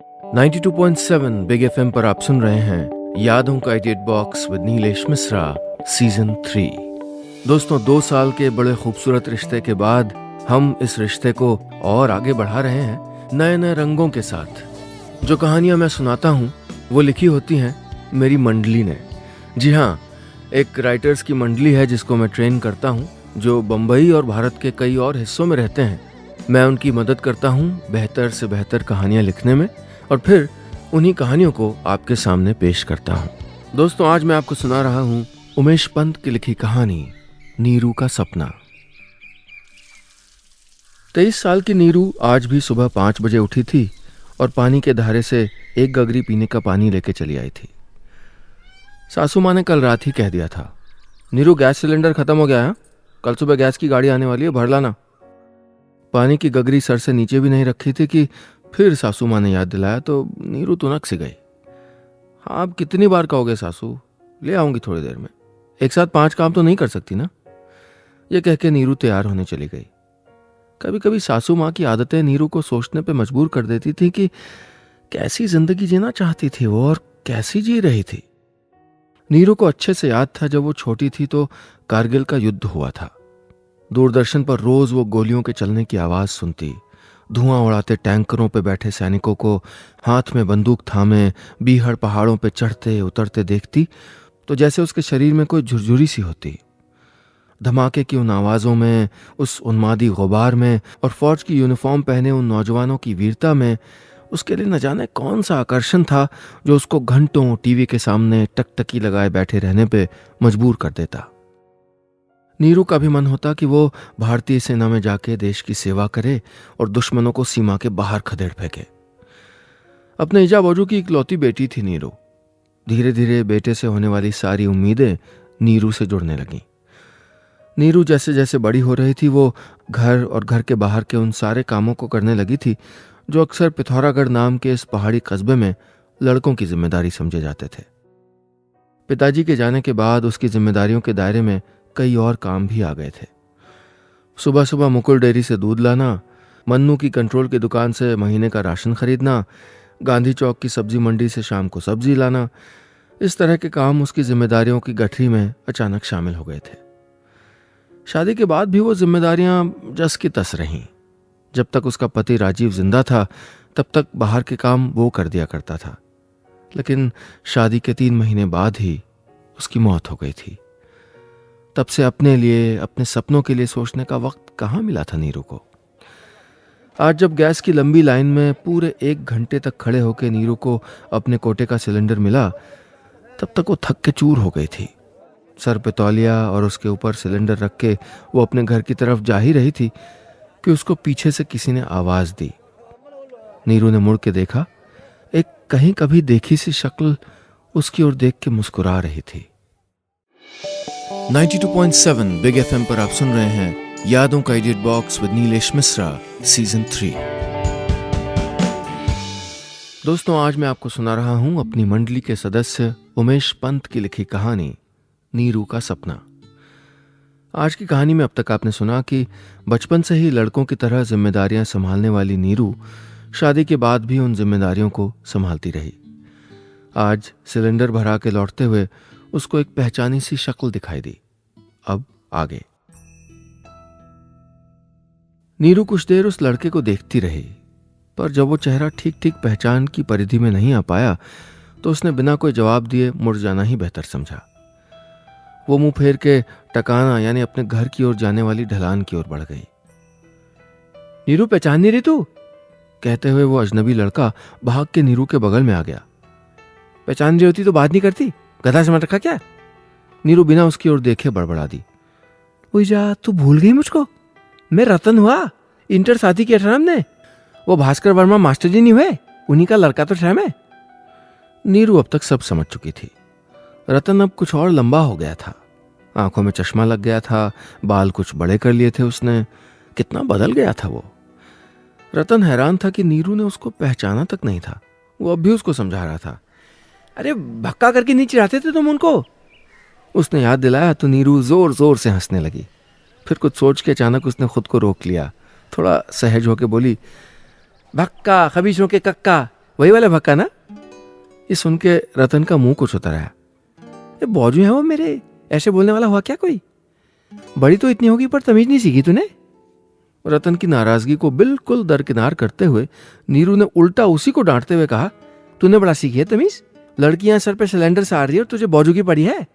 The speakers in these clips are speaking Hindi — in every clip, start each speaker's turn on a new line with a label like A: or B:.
A: 92.7 बिग एफएम पर आप सुन रहे हैं यादों का edit box with Nilesh Mishra season 3। दोस्तों, 2 साल के बड़े खूबसूरत रिश्ते के बाद हम इस रिश्ते को और आगे बढ़ा रहे हैं नए नए रंगों के साथ। जो कहानियां मैं सुनाता हूं वो लिखी होती हैं मेरी मंडली ने। जी हाँ, एक राइटर्स की मंडली है जिसको मैं ट्रेन करता हूं, जो बम्बई और भारत के कई और हिस्सों में रहते हैं। मैं उनकी मदद करता हूं बेहतर से बेहतर कहानियां लिखने में और फिर उन्हीं कहानियों को आपके सामने पेश करता हूं। दोस्तों, आज मैं आपको सुना रहा हूं उमेश पंत की लिखी कहानी नीरू का सपना। 23 साल की नीरू आज भी सुबह 5 बजे उठी थी और पानी के धारे से एक गगरी पीने का पानी लेके चली आई थी। सासू माँ ने कल रात ही कह दिया था, नीरू गैस सिलेंडर खत्म हो गया है, कल सुबह गैस की गाड़ी आने वाली है, भर लाना। पानी की गगरी सर से नीचे भी नहीं रखी थी कि फिर सासू माँ ने याद दिलाया तो नीरू तुनक सी गई। हाँ, अब कितनी बार कहोगे सासू, ले आऊंगी थोड़ी देर में, एक साथ 5 काम तो नहीं कर सकती ना। ये कह के नीरू तैयार होने चली गई। कभी कभी सासू माँ की आदतें नीरू को सोचने पे मजबूर कर देती थी कि कैसी जिंदगी जीना चाहती थी वो और कैसी जी रही थी। नीरू को अच्छे से याद था जब वो छोटी थी तो कारगिल का युद्ध हुआ था। दूरदर्शन पर रोज वो गोलियों के चलने की आवाज सुनती, धुआं उड़ाते टैंकरों पे बैठे सैनिकों को हाथ में बंदूक थामे बीहड़ पहाड़ों पे चढ़ते उतरते देखती तो जैसे उसके शरीर में कोई झुरझुरी सी होती। धमाके की उन आवाजों में, उस उन्मादी गुबार में और फौज की यूनिफॉर्म पहने उन नौजवानों की वीरता में उसके लिए न जाने कौन सा आकर्षण था जो उसको घंटों टीवी के सामने टकटकी लगाए बैठे रहने पे मजबूर कर देता। नीरू का भी मन होता कि वो भारतीय सेना में जाके देश की सेवा करे और दुश्मनों को सीमा के बाहर खदेड़ फेंके। अपने ईजा बाजू की इकलौती बेटी थी नीरू। धीरे धीरे बेटे से होने वाली सारी उम्मीदें नीरू से जुड़ने लगीं। नीरू जैसे जैसे बड़ी हो रही थी वो घर और घर के बाहर के उन सारे कामों को करने लगी थी जो अक्सर पिथौरागढ़ नाम के इस पहाड़ी कस्बे में लड़कों की जिम्मेदारी समझे जाते थे। पिताजी के जाने के बाद उसकी जिम्मेदारियों के दायरे में कई और काम भी आ गए थे। सुबह सुबह मुकुल डेयरी से दूध लाना, मन्नू की कंट्रोल की दुकान से महीने का राशन खरीदना, गांधी चौक की सब्जी मंडी से शाम को सब्जी लाना, इस तरह के काम उसकी जिम्मेदारियों की गठरी में अचानक शामिल हो गए थे। शादी के बाद भी वो जिम्मेदारियां जस की तस रहीं। जब तक उसका पति राजीव जिंदा था तब तक बाहर के काम वो कर दिया करता था, लेकिन शादी के 3 महीने बाद ही उसकी मौत हो गई थी। तब से अपने लिए, अपने सपनों के लिए सोचने का वक्त कहाँ मिला था नीरू को। आज जब गैस की लंबी लाइन में पूरे 1 घंटे तक खड़े होकर नीरू को अपने कोटे का सिलेंडर मिला, तब तक वो थक के चूर हो गई थी। सर पे तौलिया और उसके ऊपर सिलेंडर रख के वो अपने घर की तरफ जा ही रही थी कि उसको पीछे से किसी ने आवाज दी। नीरू ने मुड़ के देखा, एक कहीं कभी देखी सी शक्ल उसकी ओर देख के मुस्कुरा रही थी। 92.7 बिग एफएम पर आप सुन रहे हैं यादों का edit box with Nilesh Mishra season 3। दोस्तों, आज मैं आपको सुना रहा हूं अपनी मंडली के सदस्य उमेश पंत की लिखी कहानी नीरू का सपना। आज की कहानी में अब तक आपने सुना कि बचपन से ही लड़कों की तरह जिम्मेदारियां संभालने वाली नीरू शादी के बाद भी उन जिम्मेदारियों को संभालती रही। आज सिलेंडर भरा के लौटते हुए उसको एक पहचानी सी शक्ल दिखाई दी। अब आगे। नीरू कुछ देर उस लड़के को देखती रही, पर जब वो चेहरा ठीक ठीक पहचान की परिधि में नहीं आ पाया तो उसने बिना कोई जवाब दिए मुड़ जाना ही बेहतर समझा। वो मुंह फेर के टकाना यानी अपने घर की ओर जाने वाली ढलान की ओर बढ़ गई। नीरू, पहचान नहीं रही तू? कहते हुए वो अजनबी लड़का भाग के नीरू के बगल में आ गया। पहचान रही होती तो बात नहीं करती, गधा समझ रखा क्या? नीरू बिना उसकी ओर देखे बड़बड़ा दी। जा, तू भूल गई मुझको? मैं रतन हुआ, इंटर साथी किया था हमने। वो भास्कर वर्मा मास्टर जी नहीं हुए, उन्हीं का लड़का तो था मैं। नीरू अब तक सब समझ चुकी थी। रतन अब कुछ और लंबा हो गया था, आंखों में चश्मा लग गया था, बाल कुछ बड़े कर लिए थे उसने, कितना बदल गया था वो। रतन हैरान था कि नीरू ने उसको पहचाना तक नहीं था। वो अब भी उसको समझा रहा था। अरे भक्का करके नहीं चिढ़ाते थे तुम उनको? उसने याद दिलाया तो नीरू जोर जोर से हंसने लगी। फिर कुछ सोच के अचानक उसने खुद को रोक लिया, थोड़ा सहज होके बोली, भक्का खबीशों के कक्का, वही वाला भक्का ना? ये सुन के रतन का मुंह कुछ उतर आया। ये बौजू है वो मेरे, ऐसे बोलने वाला हुआ क्या कोई? बड़ी तो इतनी होगी पर तमीज नहीं सीखी तूने। रतन की नाराजगी को बिल्कुल दरकिनार करते हुए नीरू ने उल्टा उसी को डांटते हुए कहा, तूने बड़ा सीखी है तमीज? लड़कियां सर पे सिलेंडर से आ रही है और तुझे बौजू की पड़ी है।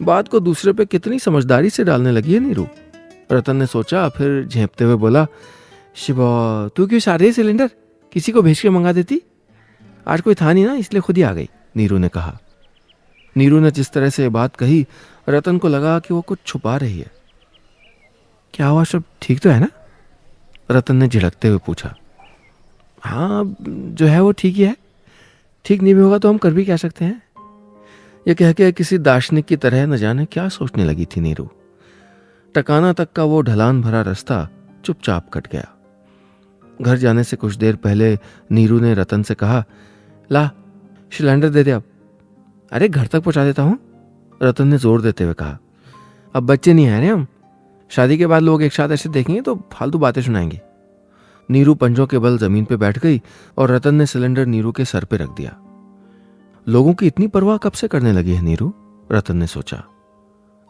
A: बात को दूसरे पे कितनी समझदारी से डालने लगी है नीरू। रतन ने सोचा, फिर झेंपते हुए बोला, शिवा तू क्यों सार रही है सिलेंडर? किसी को भेज के मंगा देती। आज कोई था नहीं ना, इसलिए खुद ही आ गई, नीरू ने कहा। नीरू ने जिस तरह से बात कही, रतन को लगा कि वो कुछ छुपा रही है। क्या हुआ, सब ठीक तो है ना? रतन ने झिड़कते हुए पूछा। हाँ जो है वो ठीक ही है, ठीक नहीं भी होगा तो हम कर भी क्या सकते हैं। यह कह के किसी दार्शनिक की तरह न जाने क्या सोचने लगी थी नीरू। टकाना तक का वो ढलान भरा रास्ता चुपचाप कट गया। घर जाने से कुछ देर पहले नीरू ने रतन से कहा, ला सिलेंडर दे दे अब। अरे घर तक पहुंचा देता हूं, रतन ने जोर देते हुए कहा। अब बच्चे नहीं हैं रे हम, शादी के बाद लोग एक साथ ऐसे देखेंगे तो फालतू बातें सुनाएंगे। नीरू पंजों के बल जमीन पे बैठ गई और रतन ने सिलेंडर नीरू के सर पे रख दिया। लोगों की इतनी परवाह कब से करने लगी है नीरू, रतन ने सोचा।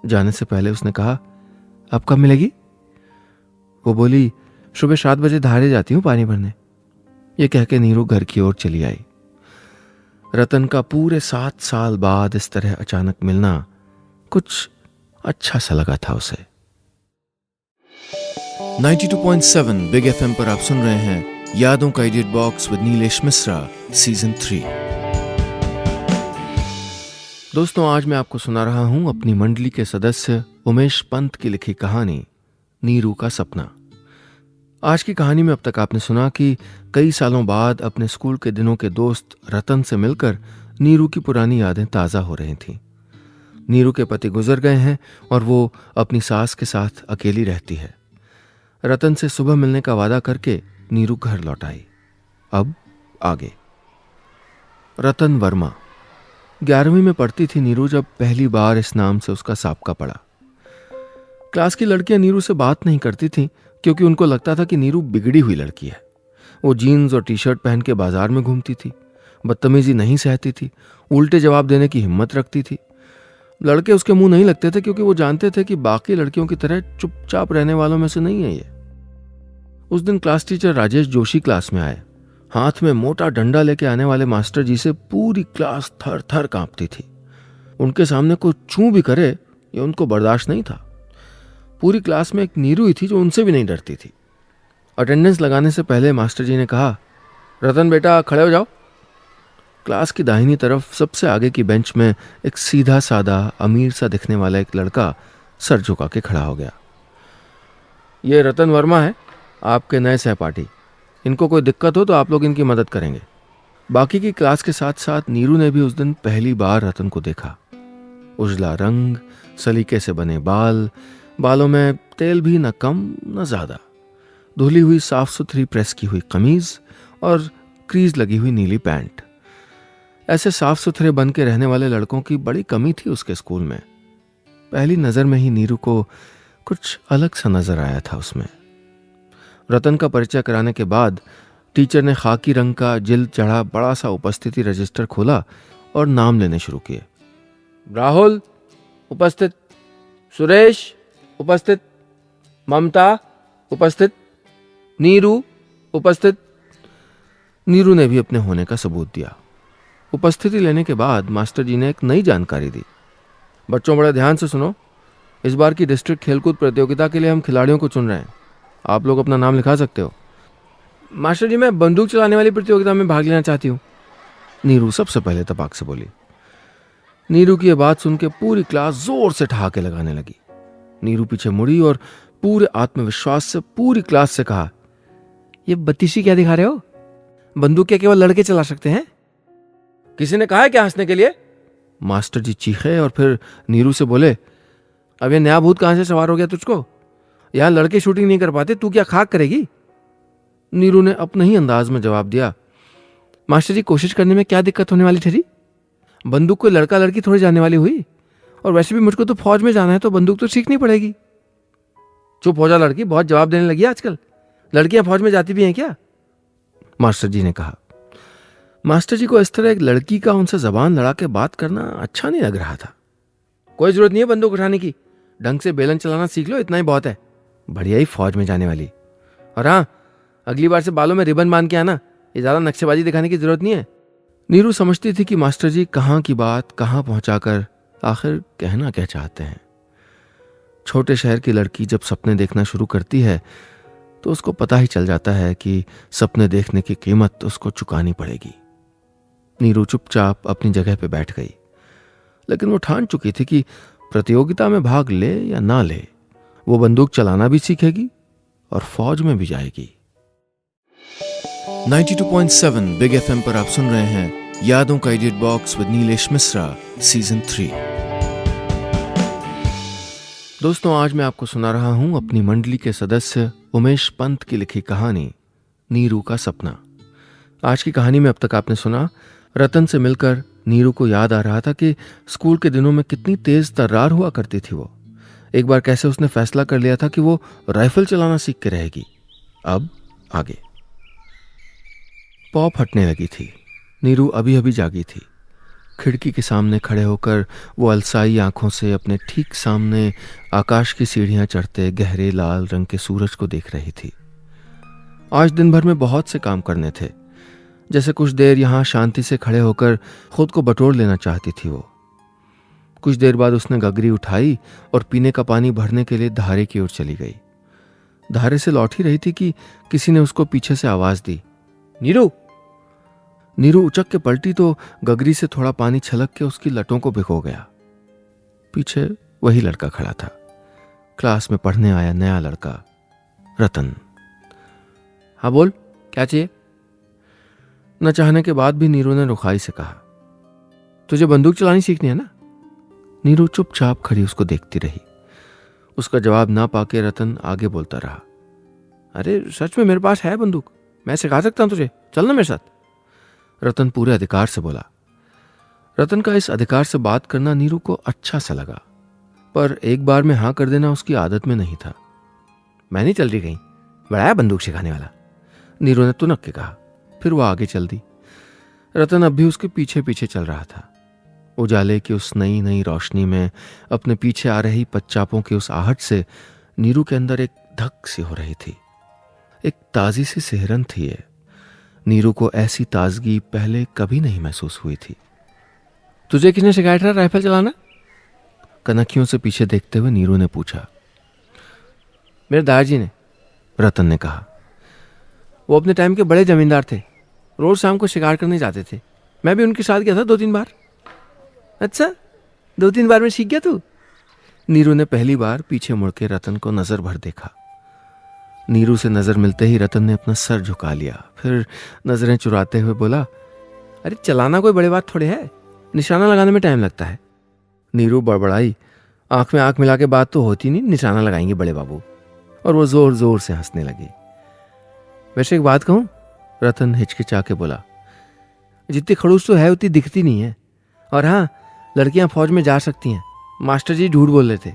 A: जाने से पहले उसने कहा, अब कब मिलेगी? वो बोली, सुबह 7 बजे धारे जाती हूँ पानी भरने। ये कह के नीरू घर की ओर चली आई। रतन का पूरे 7 साल बाद इस तरह अचानक मिलना कुछ अच्छा सा लगा था उसे।
B: 92.7 बिग एफएम पर आप सुन रहे हैं यादों का edit box with Nilesh Mishra season 3।
A: दोस्तों, आज मैं आपको सुना रहा हूं अपनी मंडली के सदस्य उमेश पंत की लिखी कहानी नीरू का सपना। आज की कहानी में अब तक आपने सुना कि कई सालों बाद अपने स्कूल के दिनों के दोस्त रतन से मिलकर नीरू की पुरानी यादें ताज़ा हो रही थीं। नीरू के पति गुजर गए हैं और वो अपनी सास के साथ अकेली रहती है। रतन से सुबह मिलने का वादा करके नीरू घर लौट आई। अब आगे। रतन वर्मा 11वीं में पढ़ती थी नीरू जब पहली बार इस नाम से उसका साबका पड़ा। क्लास की लड़कियां नीरू से बात नहीं करती थीं क्योंकि उनको लगता था कि नीरू बिगड़ी हुई लड़की है। वो जीन्स और टी शर्ट पहन के बाजार में घूमती थी, बदतमीजी नहीं सहती थी, उल्टे जवाब देने की हिम्मत रखती थी। लड़के उसके मुंह नहीं लगते थे क्योंकि वो जानते थे कि बाकी लड़कियों की तरह चुपचाप रहने वालों में से नहीं है ये। उस दिन class teacher Rajesh Joshi class में आए। हाथ में मोटा डंडा लेके आने वाले मास्टर जी से पूरी क्लास थर थर कांपती थी। उनके सामने कोई छू भी करे ये उनको बर्दाश्त नहीं था। पूरी क्लास में एक नीरू ही थी जो उनसे भी नहीं डरती थी। अटेंडेंस लगाने से पहले मास्टर जी ने कहा, रतन बेटा खड़े हो जाओ। क्लास की दाहिनी तरफ सबसे आगे की बेंच में एक सीधा सादा अमीर सा दिखने वाला एक लड़का सर झुका के खड़ा हो गया। ये रतन वर्मा है, आपके नए सहपाठी। इनको कोई दिक्कत हो तो आप लोग इनकी मदद करेंगे। बाकी की क्लास के साथ साथ नीरू ने भी उस दिन पहली बार रतन को देखा। उजला रंग, सलीके से बने बाल, बालों में तेल भी न कम न ज्यादा, धुली हुई साफ सुथरी प्रेस की हुई कमीज और क्रीज लगी हुई नीली पैंट। ऐसे साफ सुथरे बन के रहने वाले लड़कों की बड़ी कमी थी उसके स्कूल में। पहली नजर में ही नीरू को कुछ अलग सा नजर आया था उसमें। रतन का परिचय कराने के बाद टीचर ने खाकी रंग का जिल्द चढ़ा बड़ा सा उपस्थिति रजिस्टर खोला और नाम लेने शुरू किए। राहुल उपस्थित, सुरेश उपस्थित, ममता उपस्थित, नीरू उपस्थित। नीरू ने भी अपने होने का सबूत दिया। उपस्थिति लेने के बाद मास्टर जी ने एक नई जानकारी दी। बच्चों बड़े ध्यान से सुनो, इस बार की डिस्ट्रिक्ट खेलकूद प्रतियोगिता के लिए हम खिलाड़ियों को चुन रहे हैं। आप लोग अपना नाम लिखा सकते हो। मास्टर जी, मैं बंदूक चलाने वाली प्रतियोगिता में भाग लेना चाहती हूँ, नीरू सबसे पहले तपाक से बोली। नीरू की यह बात सुन के पूरी क्लास जोर से ठहाके लगाने लगी। नीरू पीछे मुड़ी और पूरे आत्मविश्वास से पूरी क्लास से कहा, ये बत्तीसी क्या दिखा रहे हो? बंदूक क्या केवल लड़के चला सकते हैं? किसी ने कहा है क्या हंसने के लिए? मास्टर जी चीखे और फिर नीरू से बोले, अब ये नया भूत कहां से सवार हो गया तुझको? यहां लड़के शूटिंग नहीं कर पाते, तू क्या खाक करेगी? नीरू ने अपने ही अंदाज में जवाब दिया, मास्टर जी कोशिश करने में क्या दिक्कत होने वाली ठहरी? बंदूक कोई लड़का लड़की थोड़ी जाने वाली हुई, और वैसे भी मुझको तो फौज में जाना है तो बंदूक तो सीखनी पड़ेगी। चुप हो जा लड़की, बहुत जवाब देने लगी आजकल। लड़कियां फौज में जाती भी हैं क्या? मास्टर जी ने कहा। मास्टर जी को इस तरह एक लड़की का उनसे जबान लड़ा के बात करना अच्छा नहीं लग रहा था। कोई जरूरत नहीं है बंदूक उठाने की, ढंग से बेलन चलाना सीख लो, इतना ही बहुत है। बढ़िया ही फौज में जाने वाली। और हाँ, अगली बार से बालों में रिबन बांध के आना, ये ज्यादा नक्शेबाजी दिखाने की जरूरत नहीं है। नीरू समझती थी कि मास्टर जी कहाँ की बात कहाँ पहुंचाकर आखिर कहना क्या चाहते हैं। छोटे शहर की लड़की जब सपने देखना शुरू करती है तो उसको पता ही चल जाता है कि सपने देखने की कीमत उसको चुकानी पड़ेगी। नीरू चुपचाप अपनी जगह पे बैठ गई, लेकिन वो ठान चुकी थी कि प्रतियोगिता में भाग ले या ना ले, वो बंदूक चलाना भी सीखेगी और फौज में भी जाएगी।
B: 92.7 बिग एफएम पर आप सुन रहे हैं यादों का edit box with Nilesh Mishra season 3।
A: दोस्तों, आज मैं आपको सुना रहा हूं अपनी मंडली के सदस्य उमेश पंत की लिखी कहानी नीरू का सपना। आज की कहानी में अब तक आपने सुना, रतन से मिलकर नीरू को याद आ रहा था कि स्कूल के दिनों में कितनी तेज तर्रार हुआ करती थी वो। एक बार कैसे उसने फैसला कर लिया था कि वो राइफल चलाना सीख के रहेगी। अब आगे। पौ फटने लगी थी। नीरू अभी अभी जागी थी। खिड़की के सामने खड़े होकर वो अलसाई आंखों से अपने ठीक सामने आकाश की सीढ़ियां चढ़ते गहरे लाल रंग के सूरज को देख रही थी। आज दिन भर में बहुत से काम करने थे। जैसे कुछ देर यहां शांति से खड़े होकर खुद को बटोर लेना चाहती थी वो। कुछ देर बाद उसने गगरी उठाई और पीने का पानी भरने के लिए धारे की ओर चली गई। धारे से लौट ही रही थी कि किसी ने उसको पीछे से आवाज दी, नीरू। नीरू उचक के पलटी तो गगरी से थोड़ा पानी छलक के उसकी लटों को भिगो गया। पीछे वही लड़का खड़ा था, क्लास में पढ़ने आया नया लड़का, रतन। हाँ बोल, क्या चाहिए? न चाहने के बाद भी नीरू ने रुखाई से कहा, तुझे बंदूक चलानी सीखनी है ना? नीरू चुपचाप खड़ी उसको देखती रही। उसका जवाब ना पाके रतन आगे बोलता रहा, अरे सच में मेरे पास है बंदूक, मैं सिखा सकता हूं तुझे, चल ना मेरे साथ। रतन पूरे अधिकार से बोला। रतन का इस अधिकार से बात करना नीरू को अच्छा सा लगा, पर एक बार में हां कर देना उसकी आदत में नहीं था। मैं नहीं चल रही कहीं, बड़ा है बंदूक सिखाने वाला, नीरू ने तुनक के कहा। फिर वो आगे चल दी। रतन अब भी उसके पीछे पीछे चल रहा था। उजाले की उस नई नई रोशनी में अपने पीछे आ रही पच्चापों की उस आहट से नीरू के अंदर एक धक सी हो रही थी। एक ताजी सी सिहरन थी ये। नीरू को ऐसी ताजगी पहले कभी नहीं महसूस हुई थी। तुझे किसने सिखाया था राइफल चलाना? कनखियों से पीछे देखते हुए नीरू ने पूछा। मेरे दादाजी ने, रतन ने कहा। वो अपने टाइम के बड़े जमींदार थे, रोज शाम को शिकार करने जाते थे। मैं भी उनके साथ गया था 2-3 बार। अच्छा, 2-3 बार में सीख गया तू? नीरू ने पहली बार पीछे मुड़ के रतन को नजर भर देखा। नीरू से नजर मिलते ही रतन ने अपना सर झुका लिया, फिर नजरें चुराते हुए बोला, अरे चलाना कोई बड़ी बात थोड़ी है, निशाना लगाने में टाइम लगता है। नीरू बड़बड़ाई, आंख में आंख मिला के बात तो होती नहीं, निशाना लगाएंगे बड़े बाबू। और वो जोर जोर से हंसने लगी। वैसे एक बात कहूं, रतन हिचकिचा के बोला, जितनी खड़ूस तो है उतनी दिखती नहीं है। और हाँ, लड़कियां फौज में जा सकती हैं, मास्टर जी झूठ बोल रहे थे।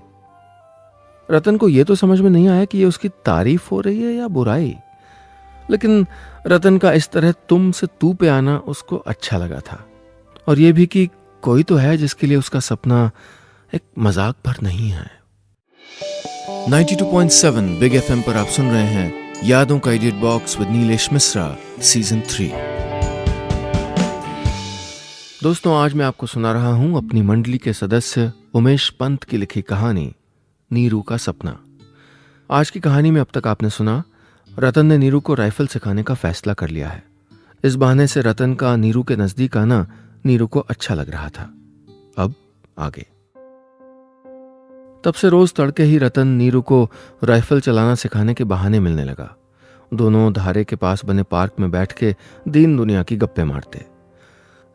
A: रतन को यह तो समझ में नहीं आया कि ये उसकी तारीफ हो रही है या बुराई, लेकिन रतन का इस तरह तुम से तू पे आना उसको अच्छा लगा था। और यह भी कि कोई तो है जिसके लिए उसका सपना एक मजाक भर नहीं है।
B: 92.7 बिग एफएम पर आप सुन रहे हैं यादों का edit box with Nilesh Mishra season 3।
A: दोस्तों, आज मैं आपको सुना रहा हूं अपनी मंडली के सदस्य उमेश पंत की लिखी कहानी नीरू का सपना। आज की कहानी में अब तक आपने सुना, रतन ने नीरू को राइफल सिखाने का फैसला कर लिया है। इस बहाने से रतन का नीरू के नजदीक आना नीरू को अच्छा लग रहा था। अब आगे। तब से रोज तड़के ही रतन नीरू को राइफल चलाना सिखाने के बहाने मिलने लगा। दोनों धारे के पास बने पार्क में बैठ के दीन दुनिया की गप्पे मारते।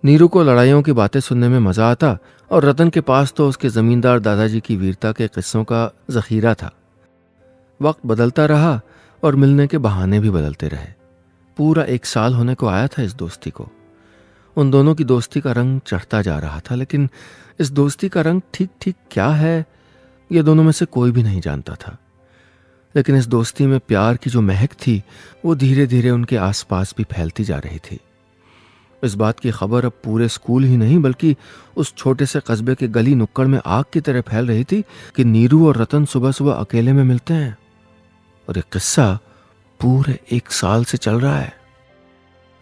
A: नीरू को लड़ाइयों की बातें सुनने में मजा आता और रतन के पास तो उसके जमींदार दादाजी की वीरता के किस्सों का जखीरा था। वक्त बदलता रहा और मिलने के बहाने भी बदलते रहे। पूरा 1 साल होने को आया था इस दोस्ती को। उन दोनों की दोस्ती का रंग चढ़ता जा रहा था, लेकिन इस दोस्ती का रंग ठीक ठीक क्या है ये दोनों में से कोई भी नहीं जानता था। लेकिन इस दोस्ती में प्यार की जो महक थी वो धीरे धीरे उनके आसपास भी फैलती जा रही थी। इस बात की खबर अब पूरे स्कूल ही नहीं बल्कि उस छोटे से कस्बे के गली नुक्कड़ में आग की तरह फैल रही थी कि नीरू और रतन सुबह सुबह अकेले में मिलते हैं। और ये किस्सा पूरे 1 साल से चल रहा है।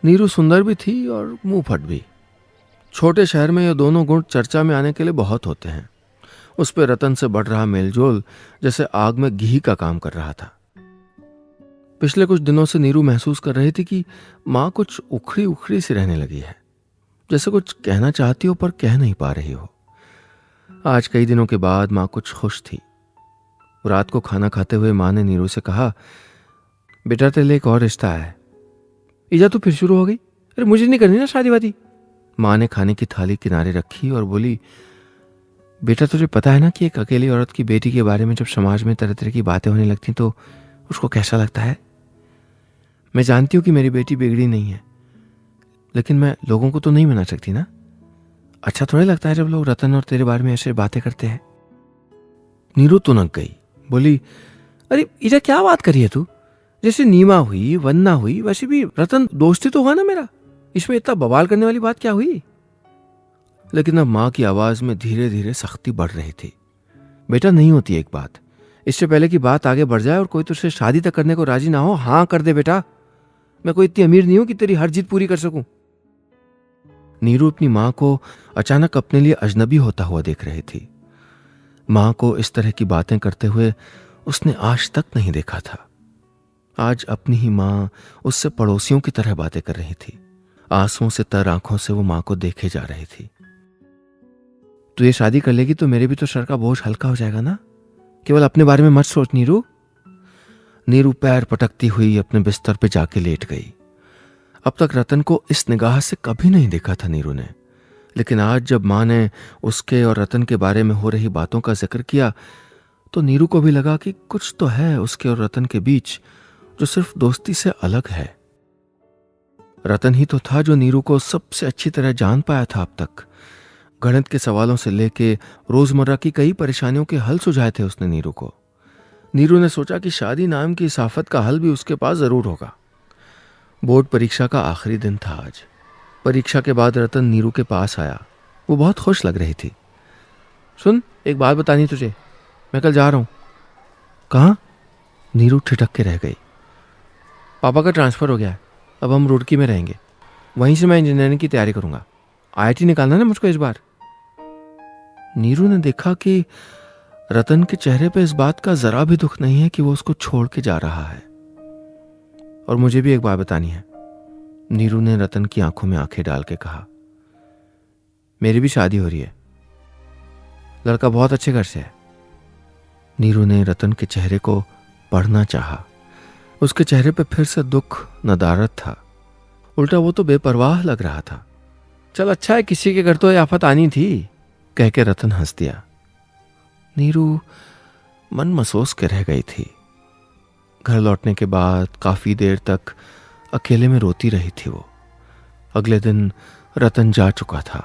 A: नीरू सुंदर भी थी और मुंह फट भी। छोटे शहर में ये दोनों गुण चर्चा में आने के लिए बहुत होते हैं। उस पर रतन से बढ़ रहा मेलजोल जैसे आग में घी का काम कर रहा था। पिछले कुछ दिनों से नीरू महसूस कर रही थी कि माँ कुछ उखड़ी उखड़ी सी रहने लगी है, जैसे कुछ कहना चाहती हो पर कह नहीं पा रही हो। आज कई दिनों के बाद माँ कुछ खुश थी। रात को खाना खाते हुए माँ ने नीरू से कहा, बेटा तेरे लिए एक और रिश्ता है। ईजा तो फिर शुरू हो गई। अरे मुझे नहीं करनी ना शादी वादी। माँ ने खाने की थाली किनारे रखी और बोली, बेटा तुझे पता है ना कि एक अकेली औरत की बेटी के बारे में जब समाज में तरह तरह की बातें होने लगती तो उसको कैसा लगता है। मैं जानती हूँ कि मेरी बेटी बिगड़ी नहीं है, लेकिन मैं लोगों को तो नहीं मना सकती ना। अच्छा थोड़ा लगता है जब लोग रतन और तेरे बारे में ऐसे बातें करते हैं। नीरू तुनक गई, बोली, अरे ईजा क्या बात करी है तू। जैसे नीमा हुई वन्ना हुई वैसे भी रतन दोस्ती तो हुआ ना मेरा। इसमें इतना बवाल करने वाली बात क्या हुई। लेकिन अब माँ की आवाज में धीरे धीरे सख्ती बढ़ रही थी। बेटा नहीं होती एक बात, इससे पहले कि बात आगे बढ़ जाए और कोई तुझसे शादी तक करने को राजी ना हो, हाँ कर दे बेटा। मैं कोई इतनी अमीर नहीं हूं कि तेरी हर जिद पूरी कर सकूं। नीरू अपनी माँ को अचानक अपने लिए अजनबी होता हुआ देख रही थी। माँ को इस तरह की बातें करते हुए उसने आज तक नहीं देखा था। आज अपनी ही माँ उससे पड़ोसियों की तरह बातें कर रही थी। आंसुओं से तर आंखों से वो माँ को देखे जा रही थी। तू ये शादी कर लेगी तो मेरे भी तो सर का बोझ हल्का हो जाएगा ना। केवल अपने बारे में मत सोच नीरू। नीरू पैर पटकती हुई अपने बिस्तर पे जाके लेट गई। अब तक रतन को इस निगाह से कभी नहीं देखा था नीरू ने, लेकिन आज जब माँ ने उसके और रतन के बारे में हो रही बातों का जिक्र किया तो नीरू को भी लगा कि कुछ तो है उसके और रतन के बीच जो सिर्फ दोस्ती से अलग है। रतन ही तो था जो नीरू को सबसे अच्छी तरह जान पाया था अब तक। गणित के सवालों से लेके रोजमर्रा की कई परेशानियों के हल सुझाए थे उसने नीरू को। नीरू ने सोचा कि शादी नाम की इस आफत का हल भी उसके पास जरूर होगा। बोर्ड परीक्षा का आखिरी दिन था आज। परीक्षा के बाद रतन नीरू के पास आया। वो बहुत खुश लग रही थी। सुन, एक बात बतानी तुझे, मैं कल जा रहा हूं। कहाँ? नीरू ठिठक के रह गई। पापा का ट्रांसफर हो गया है, अब हम रुड़की में रहेंगे। वहीं से मैं इंजीनियरिंग की तैयारी करूंगा। IIT निकालना ना मुझको इस बार। नीरू ने देखा कि रतन के चेहरे पे इस बात का जरा भी दुख नहीं है कि वो उसको छोड़ के जा रहा है। और मुझे भी एक बात बतानी है, नीरू ने रतन की आंखों में आंखें डाल के कहा। मेरी भी शादी हो रही है, लड़का बहुत अच्छे घर से है। नीरू ने रतन के चेहरे को पढ़ना चाहा। उसके चेहरे पे फिर से दुख नदारत था, उल्टा वो तो बेपरवाह लग रहा था। चल अच्छा है, किसी के घर तो ये आफत आनी थी, कह के रतन हंस दिया। नीरू मन महसूस के रह गई थी। घर लौटने के बाद काफी देर तक अकेले में रोती रही थी वो। अगले दिन रतन जा चुका था।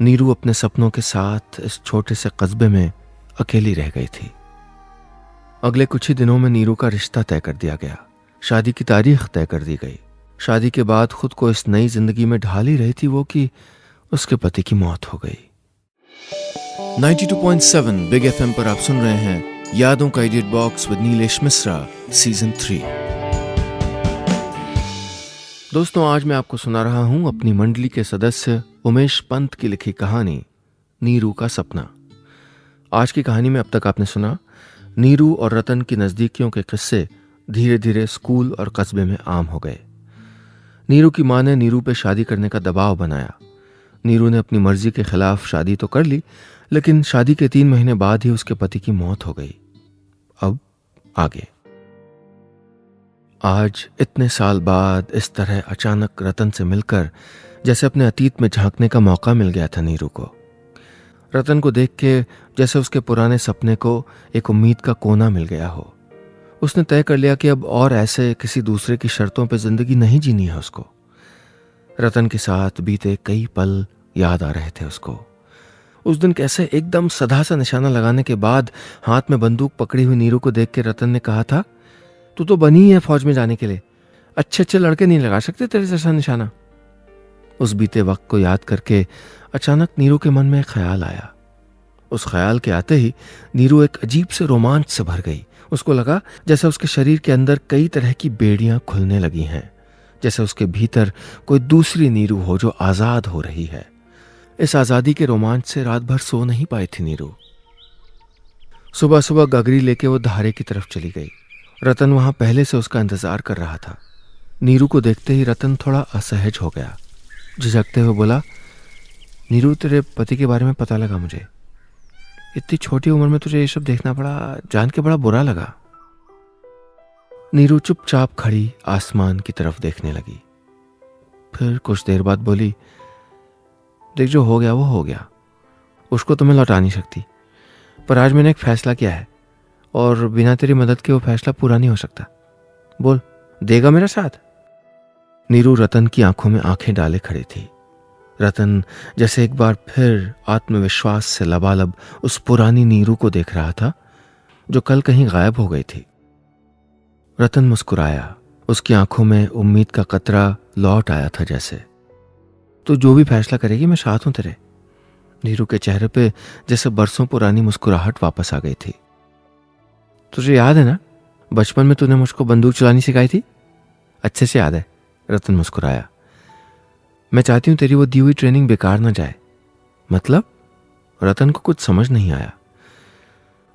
A: नीरू अपने सपनों के साथ इस छोटे से कस्बे में अकेली रह गई थी। अगले कुछ ही दिनों में नीरू का रिश्ता तय कर दिया गया। शादी की तारीख तय कर दी गई। शादी के बाद खुद को इस नई जिंदगी में ढाल ही रही थी वो कि उसके पति की मौत हो गई।
B: 92.7 बिग एफएम पर आप सुन रहे हैं यादों का edit box with Nilesh Mishra season 3।
A: दोस्तों, आज मैं आपको सुना रहा हूं अपनी मंडली के सदस्य उमेश पंत की लिखी कहानी नीरू का सपना। आज की कहानी में अब तक आपने सुना नीरू और रतन की नजदीकियों के किस्से धीरे धीरे स्कूल और कस्बे में आम हो गए। नीरू की मां ने नीरू पे शादी करने का दबाव बनाया। नीरू ने अपनी मर्जी के खिलाफ शादी तो कर ली, लेकिन शादी के 3 महीने बाद ही उसके पति की मौत हो गई। अब आगे। आज इतने साल बाद इस तरह अचानक रतन से मिलकर जैसे अपने अतीत में झांकने का मौका मिल गया था नीरू को। रतन को देख के जैसे उसके पुराने सपने को एक उम्मीद का कोना मिल गया हो। उसने तय कर लिया कि अब और ऐसे किसी दूसरे की शर्तों पे जिंदगी नहीं जीनी है उसको। रतन के साथ बीते कई पल याद आ रहे थे उसको। उस दिन कैसे एकदम सधा सा निशाना लगाने के बाद हाथ में बंदूक पकड़ी हुई नीरू को देख के रतन ने कहा था, तू तो बनी है फौज में जाने के लिए, अच्छे अच्छे लड़के नहीं लगा सकते तेरे जैसा निशाना। उस बीते वक्त को याद करके अचानक नीरू के मन में एक ख्याल आया। उस ख्याल के आते ही नीरू एक अजीब से रोमांच से भर गई। उसको लगा जैसे उसके शरीर के अंदर कई तरह की बेड़ियां खुलने लगी हैं, जैसे उसके भीतर कोई दूसरी नीरू हो जो आजाद हो रही है। इस आजादी के रोमांच से रात भर सो नहीं पाई थी नीरू। सुबह सुबह गगरी लेके वो धारे की तरफ चली गई। रतन वहां पहले से उसका इंतजार कर रहा था। नीरू को देखते ही रतन थोड़ा असहज हो गया। झिझकते हुए बोला, नीरू तेरे पति के बारे में पता लगा मुझे। इतनी छोटी उम्र में तुझे ये सब देखना पड़ा, जान के बड़ा बुरा लगा। नीरू चुपचाप खड़ी आसमान की तरफ देखने लगी। फिर कुछ देर बाद बोली, देख जो हो गया वो हो गया, उसको तो मैं लौटा नहीं सकती, पर आज मैंने एक फैसला किया है और बिना तेरी मदद के वो फैसला पूरा नहीं हो सकता। बोल, देगा मेरा साथ? नीरू रतन की आंखों में आंखें डाले खड़ी थी। रतन जैसे एक बार फिर आत्मविश्वास से लबालब उस पुरानी नीरू को देख रहा था जो कल कहीं गायब हो गई थी। रतन मुस्कुराया। उसकी आंखों में उम्मीद का कतरा लौट आया था जैसे। तू जो भी फैसला करेगी मैं साथ हूं तेरे। नीरू के चेहरे पे जैसे बरसों पुरानी मुस्कुराहट वापस आ गई थी। तुझे याद है ना, बचपन में तूने मुझको बंदूक चलानी सिखाई थी? अच्छे से याद है। रतन मुस्कुराया। मैं चाहती हूं तेरी वो दी हुई ट्रेनिंग बेकार ना जाए। मतलब? रतन को कुछ समझ नहीं आया।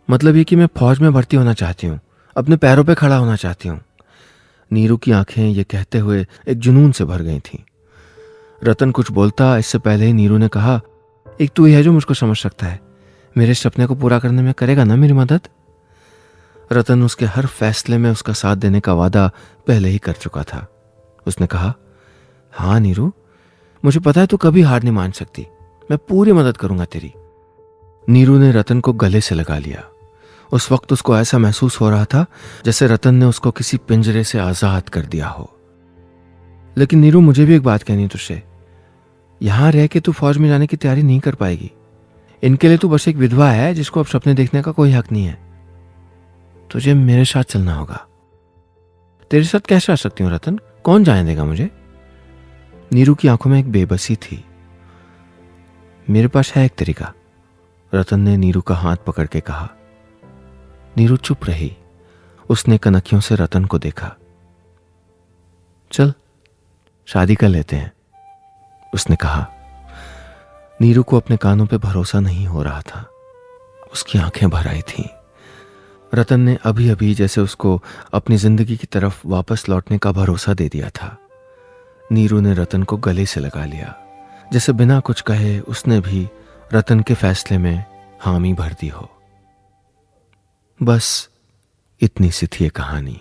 A: मतलब ये कि मैं फौज में भर्ती होना चाहती हूं, अपने पैरों पे खड़ा होना चाहती हूं। नीरू की आंखें ये कहते हुए एक जुनून से भर गई थीं। रतन कुछ बोलता इससे पहले ही नीरू ने कहा, एक तू ही है जो मुझको समझ सकता है। मेरे सपने को पूरा करने में करेगा ना मेरी मदद? रतन उसके हर फैसले में उसका साथ देने का वादा पहले ही कर चुका था। उसने कहा, हाँ नीरू, मुझे पता है तू कभी हार नहीं मान सकती। मैं पूरी मदद करूंगा तेरी। नीरू ने रतन को गले से लगा लिया। उस वक्त उसको ऐसा महसूस हो रहा था जैसे रतन ने उसको किसी पिंजरे से आजाद कर दिया हो। लेकिन नीरू, मुझे भी एक बात कहनी है तुझसे। यहां रह के तू फौज में जाने की तैयारी नहीं कर पाएगी। इनके लिए तू बस एक विधवा है जिसको अब सपने देखने का कोई हक नहीं है। तुझे मेरे साथ चलना होगा। तेरे साथ कैसे आ सकती हूँ रतन? कौन जाने देगा मुझे? नीरू की आंखों में एक बेबसी थी। मेरे पास है एक तरीका। रतन ने नीरू का हाथ पकड़ के कहा। नीरू चुप रही। उसने कनखियों से रतन को देखा। चल शादी कर लेते हैं, उसने कहा। नीरू को अपने कानों पे भरोसा नहीं हो रहा था। उसकी आंखें भर आई थीं। रतन ने अभी अभी जैसे उसको अपनी जिंदगी की तरफ वापस लौटने का भरोसा दे दिया था। नीरू ने रतन को गले से लगा लिया, जैसे बिना कुछ कहे उसने भी रतन के फैसले में हामी भर दी हो। बस इतनी सी थी ये कहानी।